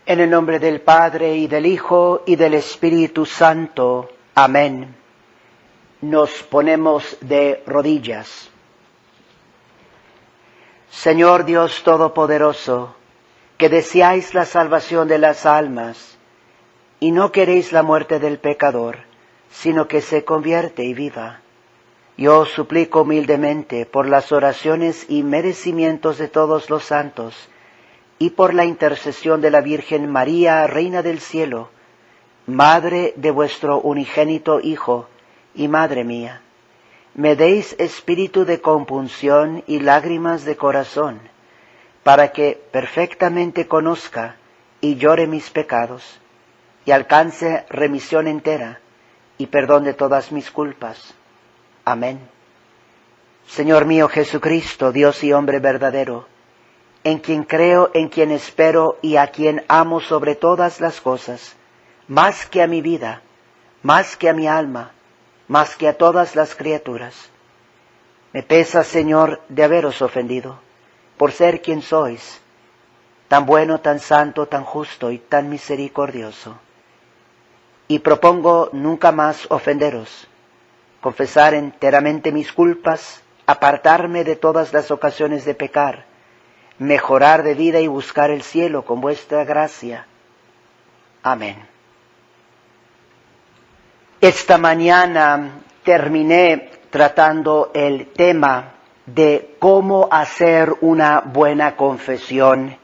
En el nombre del Padre, y del Hijo, y del Espíritu Santo. Amén. Nos ponemos de rodillas. Señor Dios Todopoderoso, que deseáis la salvación de las almas, y no queréis la muerte del pecador, sino que se convierte y viva. Yo os suplico humildemente por las oraciones y merecimientos de todos los santos, y por la intercesión de la Virgen María, Reina del Cielo, Madre de vuestro unigénito Hijo y Madre mía, me deis espíritu de compunción y lágrimas de corazón, para que perfectamente conozca y llore mis pecados, y alcance remisión entera y perdón de todas mis culpas. Amén. Señor mío Jesucristo, Dios y hombre verdadero, en quien creo, en quien espero y a quien amo sobre todas las cosas, más que a mi vida, más que a mi alma, más que a todas las criaturas. Me pesa, Señor, de haberos ofendido, por ser quien sois, tan bueno, tan santo, tan justo y tan misericordioso. Y propongo nunca más ofenderos, confesar enteramente mis culpas, apartarme de todas las ocasiones de pecar, mejorar de vida y buscar el cielo con vuestra gracia. Amén. Esta mañana terminé tratando el tema de cómo hacer una buena confesión.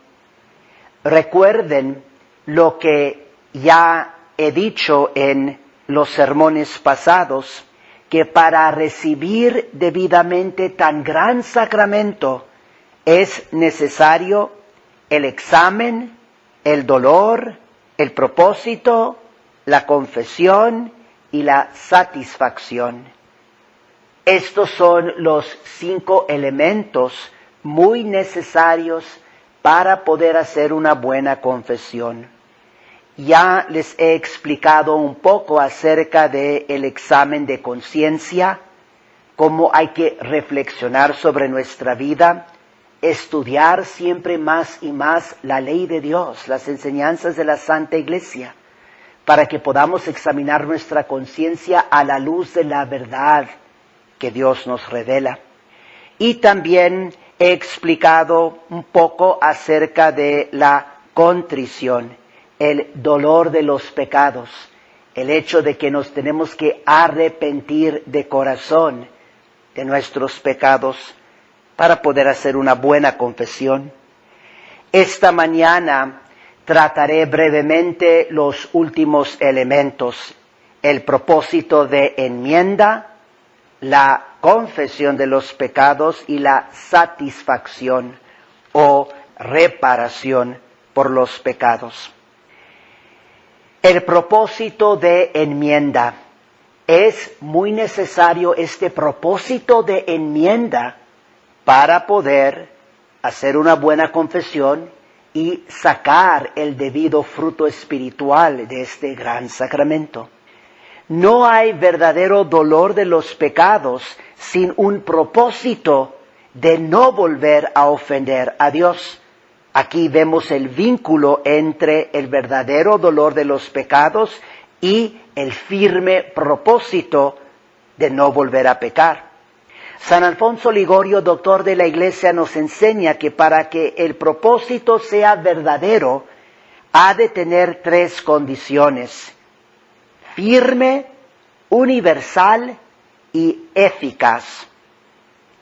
Recuerden lo que ya he dicho en los sermones pasados, que para recibir debidamente tan gran sacramento es necesario el examen, el dolor, el propósito, la confesión y la satisfacción. Estos son los 5 elementos muy necesarios para poder hacer una buena confesión. Ya les he explicado un poco acerca del examen de conciencia, cómo hay que reflexionar sobre nuestra vida, estudiar siempre más y más la ley de Dios, las enseñanzas de la Santa Iglesia, para que podamos examinar nuestra conciencia a la luz de la verdad que Dios nos revela. Y también he explicado un poco acerca de la contrición, el dolor de los pecados, el hecho de que nos tenemos que arrepentir de corazón de nuestros pecados para poder hacer una buena confesión. Esta mañana trataré brevemente los últimos elementos, el propósito de enmienda, la confesión de los pecados y la satisfacción o reparación por los pecados. El propósito de enmienda. Es muy necesario este propósito de enmienda para poder hacer una buena confesión y sacar el debido fruto espiritual de este gran sacramento. No hay verdadero dolor de los pecados sin un propósito de no volver a ofender a Dios. Aquí vemos el vínculo entre el verdadero dolor de los pecados y el firme propósito de no volver a pecar. San Alfonso Ligorio, doctor de la Iglesia, nos enseña que para que el propósito sea verdadero, ha de tener 3 condiciones: firme, universal y eficaz.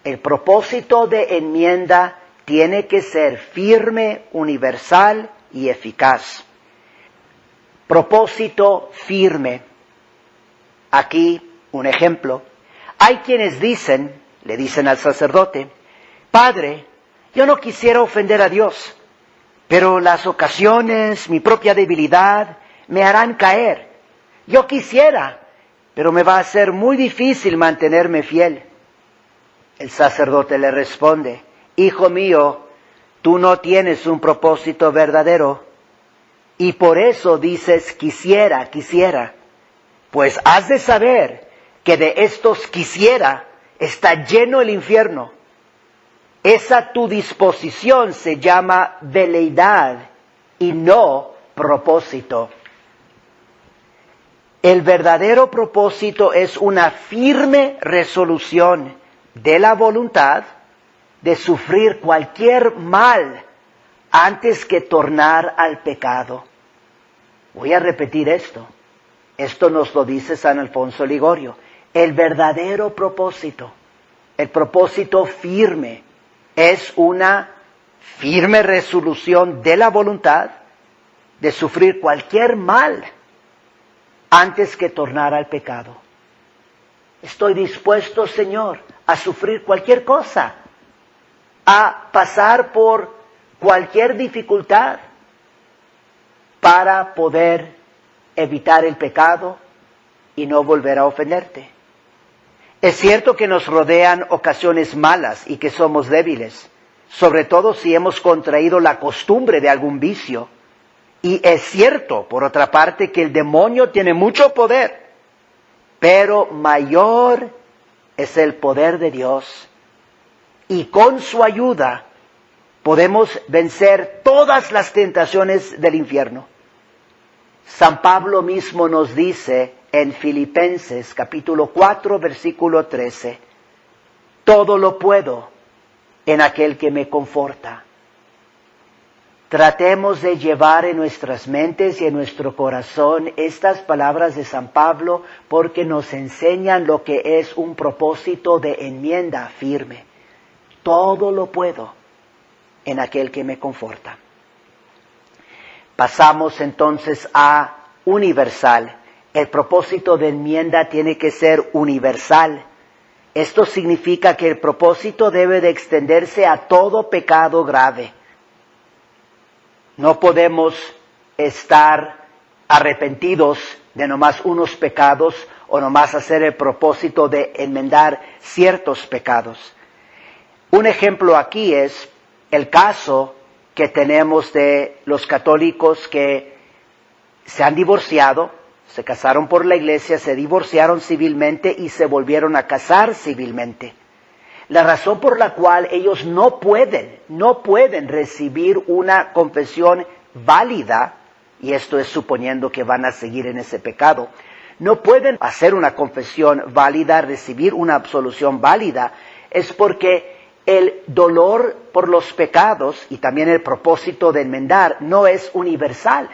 El propósito de enmienda tiene que ser firme, universal y eficaz. Propósito firme. Aquí un ejemplo. Hay quienes le dicen al sacerdote: Padre, yo no quisiera ofender a Dios, pero las ocasiones, mi propia debilidad, me harán caer. Yo quisiera, pero me va a ser muy difícil mantenerme fiel. El sacerdote le responde: Hijo mío, tú no tienes un propósito verdadero, y por eso dices quisiera. Pues has de saber que de estos quisiera está lleno el infierno. Esa tu disposición se llama veleidad y no propósito. El verdadero propósito es una firme resolución de la voluntad de sufrir cualquier mal antes que tornar al pecado. Voy a repetir esto. Esto nos lo dice San Alfonso Ligorio. El verdadero propósito, el propósito firme, es una firme resolución de la voluntad de sufrir cualquier mal antes que tornar al pecado. Estoy dispuesto, Señor, a sufrir cualquier cosa, a pasar por cualquier dificultad para poder evitar el pecado y no volver a ofenderte. Es cierto que nos rodean ocasiones malas y que somos débiles, sobre todo si hemos contraído la costumbre de algún vicio. Y es cierto, por otra parte, que el demonio tiene mucho poder, pero mayor es el poder de Dios. Y con su ayuda podemos vencer todas las tentaciones del infierno. San Pablo mismo nos dice en Filipenses capítulo 4, versículo 13, todo lo puedo en aquel que me conforta. Tratemos de llevar en nuestras mentes y en nuestro corazón estas palabras de San Pablo porque nos enseñan lo que es un propósito de enmienda firme. Todo lo puedo en aquel que me conforta. Pasamos entonces a universal. El propósito de enmienda tiene que ser universal. Esto significa que el propósito debe de extenderse a todo pecado grave. No podemos estar arrepentidos de nomás unos pecados o nomás hacer el propósito de enmendar ciertos pecados. Un ejemplo aquí es el caso que tenemos de los católicos que se han divorciado, se casaron por la iglesia, se divorciaron civilmente y se volvieron a casar civilmente. La razón por la cual ellos no pueden recibir una confesión válida, y esto es suponiendo que van a seguir en ese pecado, no pueden hacer una confesión válida, recibir una absolución válida, es porque el dolor por los pecados y también el propósito de enmendar no es universal.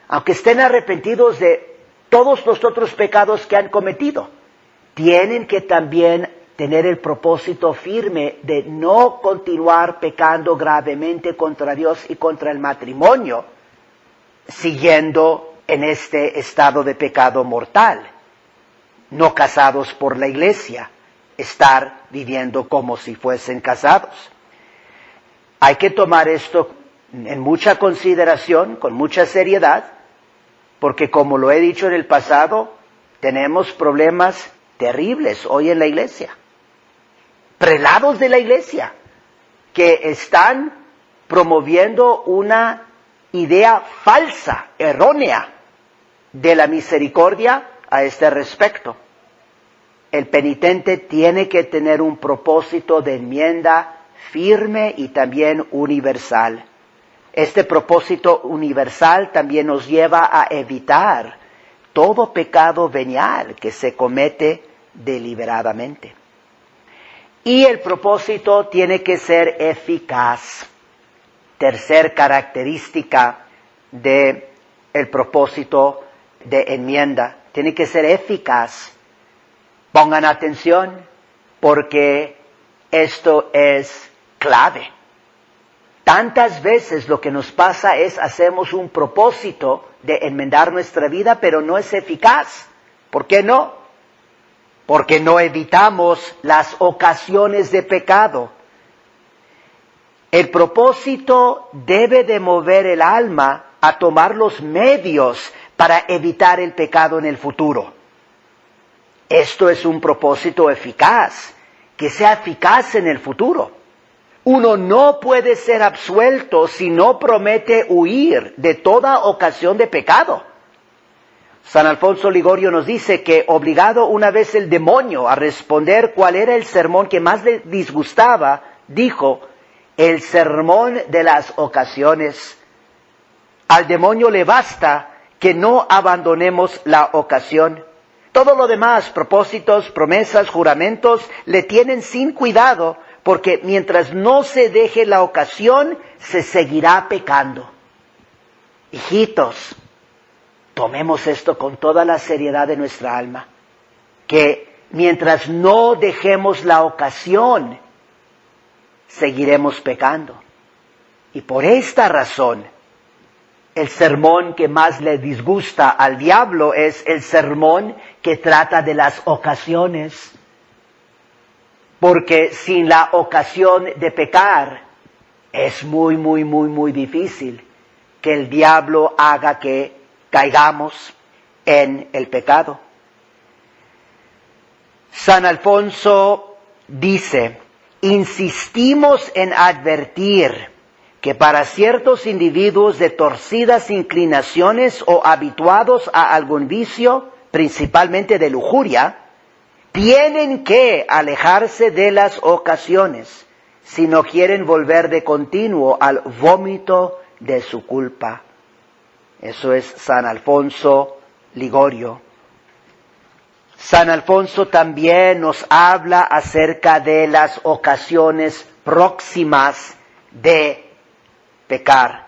Aunque estén arrepentidos de todos los otros pecados que han cometido, tienen que también tener el propósito firme de no continuar pecando gravemente contra Dios y contra el matrimonio, siguiendo en este estado de pecado mortal, no casados por la iglesia, estar viviendo como si fuesen casados. Hay que tomar esto en mucha consideración, con mucha seriedad, porque como lo he dicho en el pasado, tenemos problemas terribles hoy en la iglesia. Prelados de la iglesia que están promoviendo una idea falsa, errónea, de la misericordia a este respecto. El penitente tiene que tener un propósito de enmienda firme y también universal. Este propósito universal también nos lleva a evitar todo pecado venial que se comete deliberadamente. Y el propósito tiene que ser eficaz. Tercer característica del propósito de enmienda. Tiene que ser eficaz. Pongan atención porque esto es clave. Tantas veces lo que nos pasa es hacemos un propósito de enmendar nuestra vida, pero no es eficaz. ¿Por qué no? Porque no evitamos las ocasiones de pecado. El propósito debe de mover el alma a tomar los medios para evitar el pecado en el futuro. Esto es un propósito eficaz, que sea eficaz en el futuro. Uno no puede ser absuelto si no promete huir de toda ocasión de pecado. San Alfonso Ligorio nos dice que obligado una vez el demonio a responder cuál era el sermón que más le disgustaba, dijo, el sermón de las ocasiones. Al demonio le basta que no abandonemos la ocasión. Todo lo demás, propósitos, promesas, juramentos, le tienen sin cuidado, porque mientras no se deje la ocasión, se seguirá pecando. Hijitos, tomemos esto con toda la seriedad de nuestra alma, que mientras no dejemos la ocasión, seguiremos pecando. Y por esta razón, el sermón que más le disgusta al diablo es el sermón que trata de las ocasiones. Porque sin la ocasión de pecar, es muy difícil que el diablo haga que caigamos en el pecado. San Alfonso dice, insistimos en advertir que para ciertos individuos de torcidas inclinaciones o habituados a algún vicio, principalmente de lujuria, tienen que alejarse de las ocasiones si no quieren volver de continuo al vómito de su culpa. Eso es San Alfonso Ligorio. San Alfonso también nos habla acerca de las ocasiones próximas de pecar.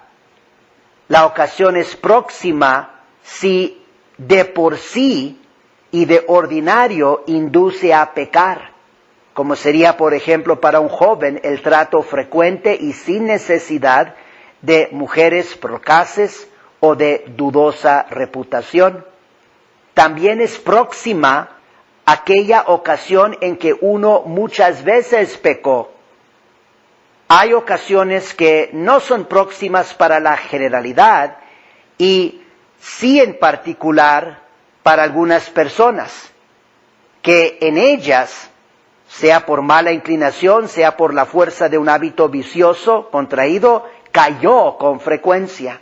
La ocasión es próxima si de por sí y de ordinario induce a pecar, como sería, por ejemplo, para un joven el trato frecuente y sin necesidad de mujeres procaces o de dudosa reputación. También es próxima aquella ocasión en que uno muchas veces pecó. Hay ocasiones que no son próximas para la generalidad y sí en particular para algunas personas, que en ellas, sea por mala inclinación, sea por la fuerza de un hábito vicioso contraído, cayó con frecuencia.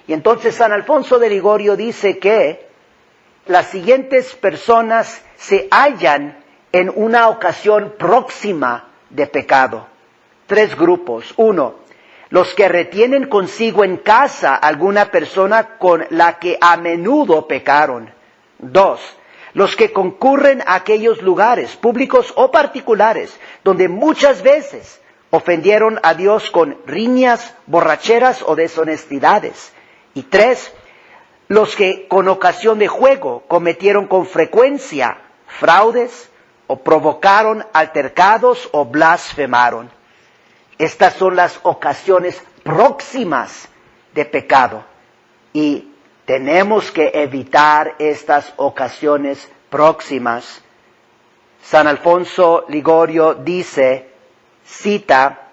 Y entonces San Alfonso de Ligorio dice que las siguientes personas se hallan en una ocasión próxima de pecado. 3 grupos. 1, los que retienen consigo en casa alguna persona con la que a menudo pecaron. 2, los que concurren a aquellos lugares, públicos o particulares, donde muchas veces ofendieron a Dios con riñas, borracheras o deshonestidades. Y 3, los que con ocasión de juego cometieron con frecuencia fraudes o provocaron altercados o blasfemaron. Estas son las ocasiones próximas de pecado y tenemos que evitar estas ocasiones próximas. San Alfonso Ligorio dice, cita,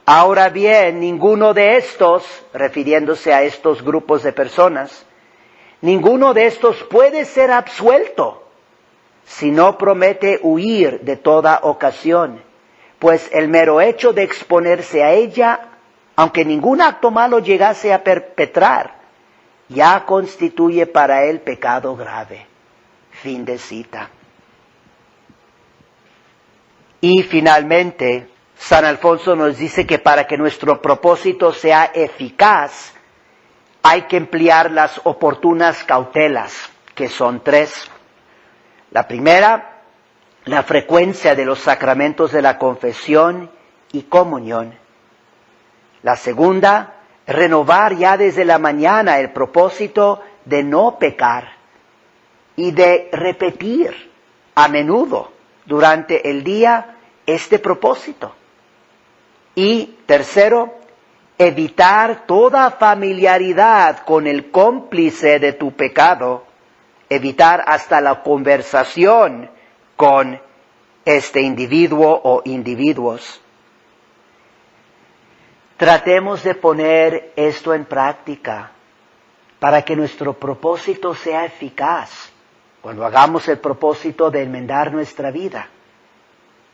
ahora bien, ninguno de estos, refiriéndose a estos grupos de personas, ninguno de estos puede ser absuelto si no promete huir de toda ocasión, pues el mero hecho de exponerse a ella, aunque ningún acto malo llegase a perpetrar, ya constituye para él pecado grave. Fin de cita. Y finalmente, San Alfonso nos dice que para que nuestro propósito sea eficaz, hay que emplear las oportunas cautelas, que son 3. La primera, la frecuencia de los sacramentos de la confesión y comunión. La segunda, renovar ya desde la mañana el propósito de no pecar y de repetir a menudo durante el día este propósito. Y tercero, evitar toda familiaridad con el cómplice de tu pecado, evitar hasta la conversación con este individuo o individuos. Tratemos de poner esto en práctica para que nuestro propósito sea eficaz. Cuando hagamos el propósito de enmendar nuestra vida,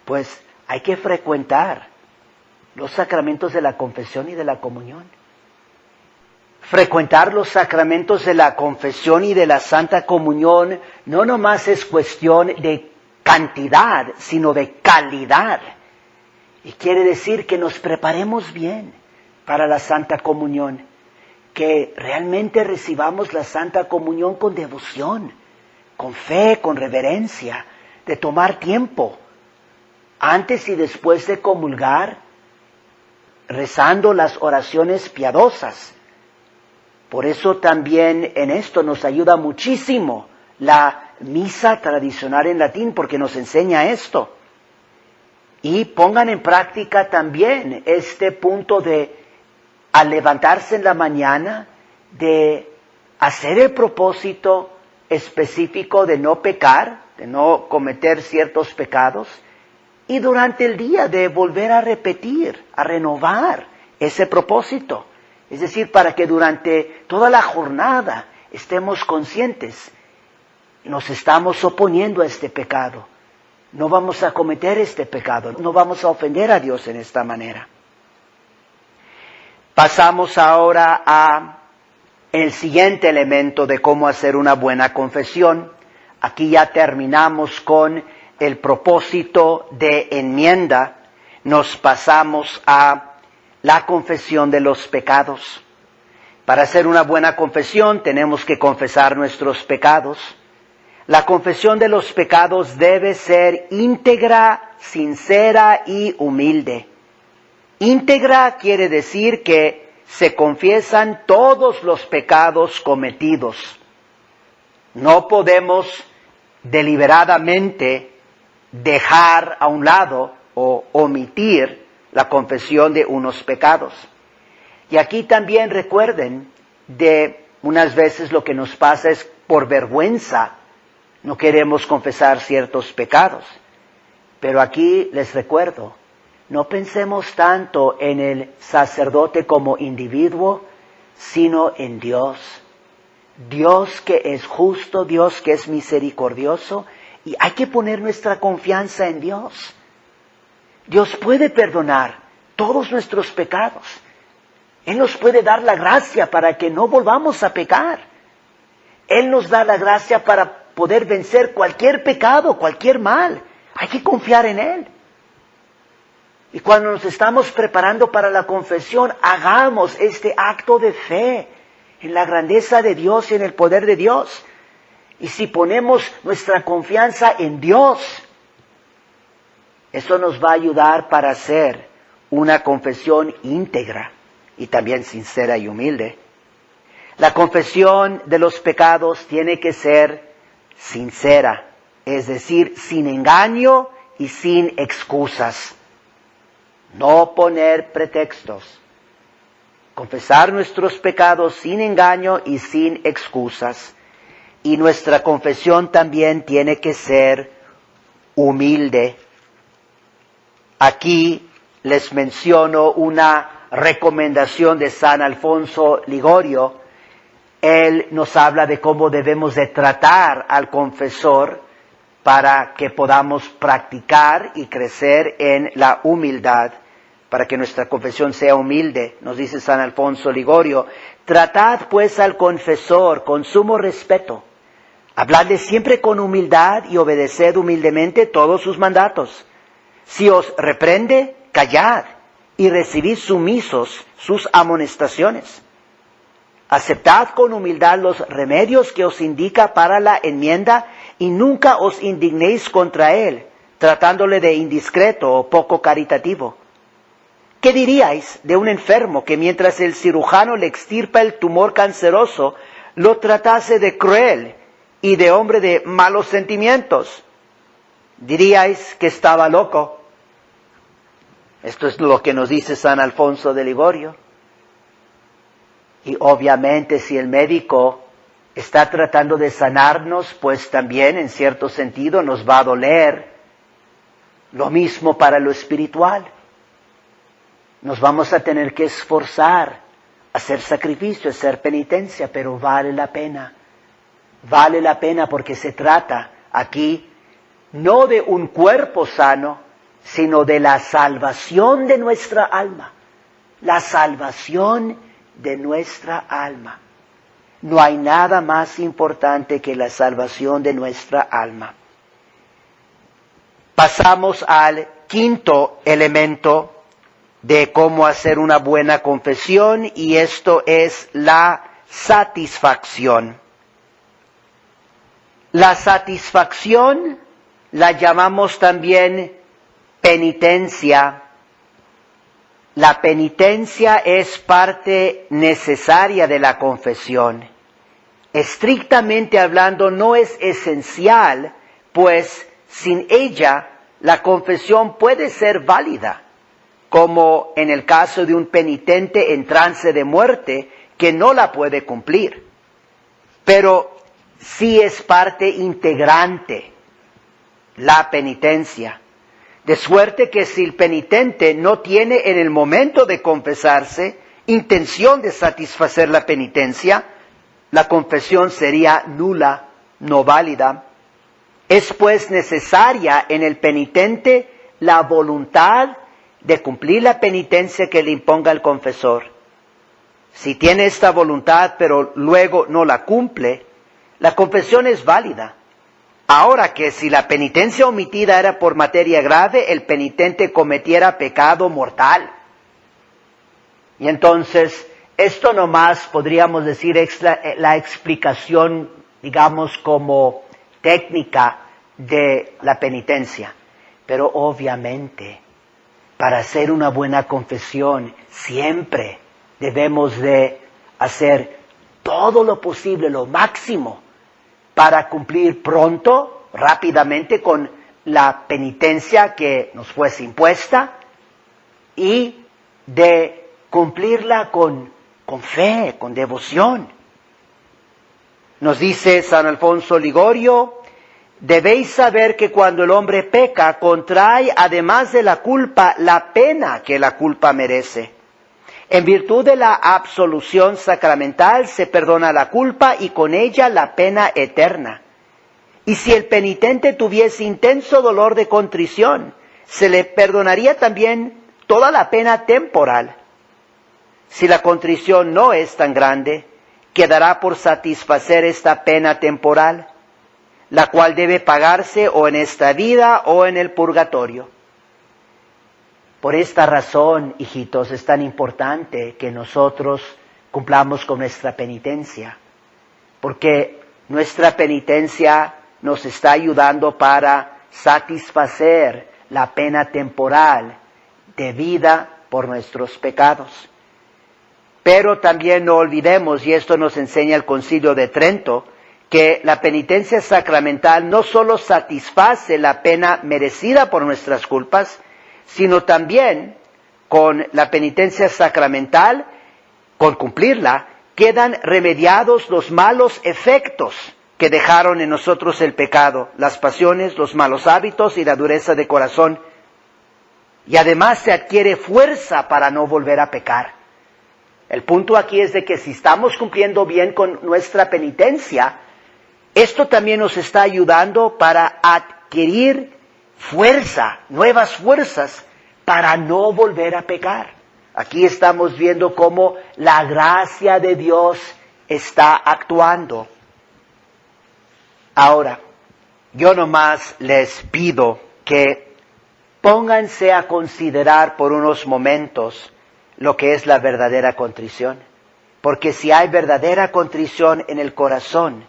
pues hay que frecuentar los sacramentos de la confesión y de la comunión. Frecuentar los sacramentos de la confesión y de la Santa Comunión no nomás es cuestión de cantidad, sino de calidad. Y quiere decir que nos preparemos bien para la Santa Comunión, que realmente recibamos la Santa Comunión con devoción, con fe, con reverencia, de tomar tiempo, antes y después de comulgar, rezando las oraciones piadosas. Por eso también en esto nos ayuda muchísimo la misa tradicional en latín, porque nos enseña esto. Y pongan en práctica también este punto de, al levantarse en la mañana, de hacer el propósito específico de no pecar, de no cometer ciertos pecados, y durante el día de volver a repetir, a renovar ese propósito. Es decir, para que durante toda la jornada estemos conscientes, nos estamos oponiendo a este pecado. No vamos a cometer este pecado, no vamos a ofender a Dios en esta manera. Pasamos ahora a el siguiente elemento de cómo hacer una buena confesión. Aquí ya terminamos con el propósito de enmienda. Nos pasamos a la confesión de los pecados. Para hacer una buena confesión tenemos que confesar nuestros pecados. La confesión de los pecados debe ser íntegra, sincera y humilde. Íntegra quiere decir que se confiesan todos los pecados cometidos. No podemos deliberadamente dejar a un lado o omitir la confesión de unos pecados. Y aquí también recuerden, de unas veces lo que nos pasa es por vergüenza, no queremos confesar ciertos pecados. Pero aquí les recuerdo, no pensemos tanto en el sacerdote como individuo, sino en Dios. Dios que es justo, Dios que es misericordioso, y hay que poner nuestra confianza en Dios. Dios puede perdonar todos nuestros pecados. Él nos puede dar la gracia para que no volvamos a pecar. Él nos da la gracia para poder vencer cualquier pecado, cualquier mal. Hay que confiar en Él. Y cuando nos estamos preparando para la confesión, hagamos este acto de fe en la grandeza de Dios y en el poder de Dios. Y si ponemos nuestra confianza en Dios, eso nos va a ayudar para hacer una confesión íntegra y también sincera y humilde. La confesión de los pecados tiene que ser sincera, es decir, sin engaño y sin excusas. No poner pretextos. Confesar nuestros pecados sin engaño y sin excusas. Y nuestra confesión también tiene que ser humilde. Aquí les menciono una recomendación de San Alfonso Ligorio. Él nos habla de cómo debemos de tratar al confesor para que podamos practicar y crecer en la humildad, para que nuestra confesión sea humilde. Nos dice San Alfonso Ligorio: tratad pues al confesor con sumo respeto, habladle siempre con humildad y obedeced humildemente todos sus mandatos. Si os reprende, callad y recibid sumisos sus amonestaciones. Aceptad con humildad los remedios que os indica para la enmienda y nunca os indignéis contra él, tratándole de indiscreto o poco caritativo. ¿Qué diríais de un enfermo que mientras el cirujano le extirpa el tumor canceroso, lo tratase de cruel y de hombre de malos sentimientos? Diríais que estaba loco. Esto es lo que nos dice San Alfonso de Ligorio. Y obviamente si el médico está tratando de sanarnos, pues también en cierto sentido nos va a doler. Lo mismo para lo espiritual. Nos vamos a tener que esforzar, hacer sacrificio, hacer penitencia, pero vale la pena. Vale la pena porque se trata aquí no de un cuerpo sano, sino de la salvación de nuestra alma. La salvación de nuestra alma. No hay nada más importante que la salvación de nuestra alma. Pasamos al quinto elemento de cómo hacer una buena confesión, y esto es la satisfacción. La satisfacción la llamamos también penitencia. La penitencia es parte necesaria de la confesión. Estrictamente hablando, no es esencial, pues sin ella la confesión puede ser válida, como en el caso de un penitente en trance de muerte que no la puede cumplir. Pero sí es parte integrante la penitencia. De suerte que si el penitente no tiene en el momento de confesarse intención de satisfacer la penitencia, la confesión sería nula, no válida. Es pues necesaria en el penitente la voluntad de cumplir la penitencia que le imponga el confesor. Si tiene esta voluntad pero luego no la cumple, la confesión es válida. Ahora que si la penitencia omitida era por materia grave, el penitente cometiera pecado mortal. Y entonces, esto nomás podríamos decir es la explicación, digamos, como técnica de la penitencia. Pero obviamente, para hacer una buena confesión, siempre debemos de hacer todo lo posible, lo máximo, para cumplir pronto, rápidamente, con la penitencia que nos fuese impuesta, y de cumplirla con fe, con devoción. Nos dice San Alfonso Ligorio: debéis saber que cuando el hombre peca, contrae además de la culpa la pena que la culpa merece. En virtud de la absolución sacramental se perdona la culpa y con ella la pena eterna. Y si el penitente tuviese intenso dolor de contrición, se le perdonaría también toda la pena temporal. Si la contrición no es tan grande, quedará por satisfacer esta pena temporal, la cual debe pagarse o en esta vida o en el purgatorio. Por esta razón, hijitos, es tan importante que nosotros cumplamos con nuestra penitencia, porque nuestra penitencia nos está ayudando para satisfacer la pena temporal debida por nuestros pecados. Pero también no olvidemos, y esto nos enseña el Concilio de Trento, que la penitencia sacramental no solo satisface la pena merecida por nuestras culpas, sino también con la penitencia sacramental, con cumplirla, quedan remediados los malos efectos que dejaron en nosotros el pecado, las pasiones, los malos hábitos y la dureza de corazón. Y además se adquiere fuerza para no volver a pecar. El punto aquí es de que si estamos cumpliendo bien con nuestra penitencia, esto también nos está ayudando para adquirir fuerza, nuevas fuerzas para no volver a pecar. Aquí estamos viendo cómo la gracia de Dios está actuando. Ahora, yo nomás les pido que pónganse a considerar por unos momentos lo que es la verdadera contrición. Porque si hay verdadera contrición en el corazón,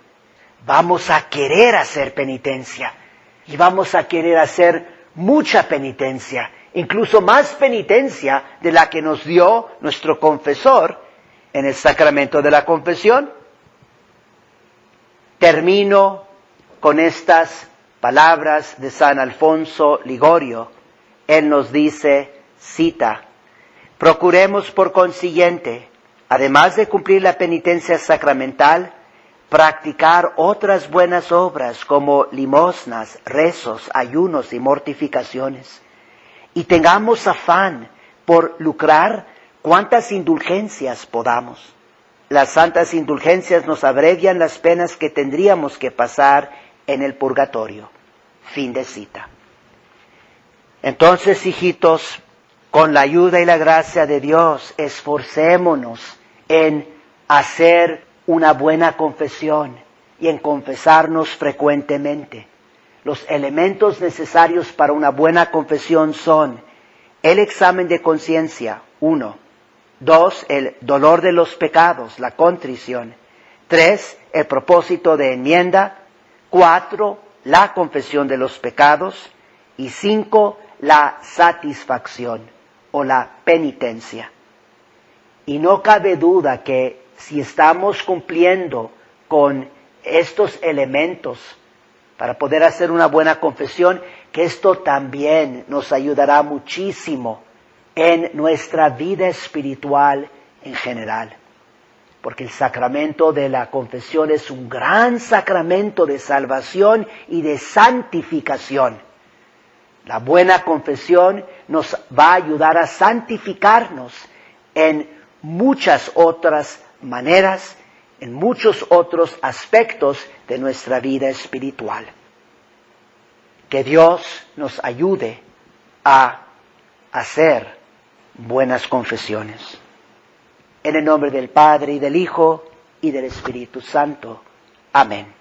vamos a querer hacer penitencia. Y vamos a querer hacer mucha penitencia, incluso más penitencia de la que nos dio nuestro confesor en el sacramento de la confesión. Termino con estas palabras de San Alfonso Ligorio. Él nos dice, cita: procuremos por consiguiente, además de cumplir la penitencia sacramental, practicar otras buenas obras como limosnas, rezos, ayunos y mortificaciones. Y tengamos afán por lucrar cuantas indulgencias podamos. Las santas indulgencias nos abrevian las penas que tendríamos que pasar en el purgatorio. Fin de cita. Entonces, hijitos, con la ayuda y la gracia de Dios, esforcémonos en hacer una buena confesión y en confesarnos frecuentemente. Los elementos necesarios para una buena confesión son el examen de conciencia, 1. 2, el dolor de los pecados, la contrición. 3, el propósito de enmienda. 4, la confesión de los pecados. Y 5, la satisfacción o la penitencia. Y no cabe duda que si estamos cumpliendo con estos elementos para poder hacer una buena confesión, que esto también nos ayudará muchísimo en nuestra vida espiritual en general. Porque el sacramento de la confesión es un gran sacramento de salvación y de santificación. La buena confesión nos va a ayudar a santificarnos en muchas otras maneras, en muchos otros aspectos de nuestra vida espiritual. Que Dios nos ayude a hacer buenas confesiones. En el nombre del Padre, y del Hijo, y del Espíritu Santo. Amén.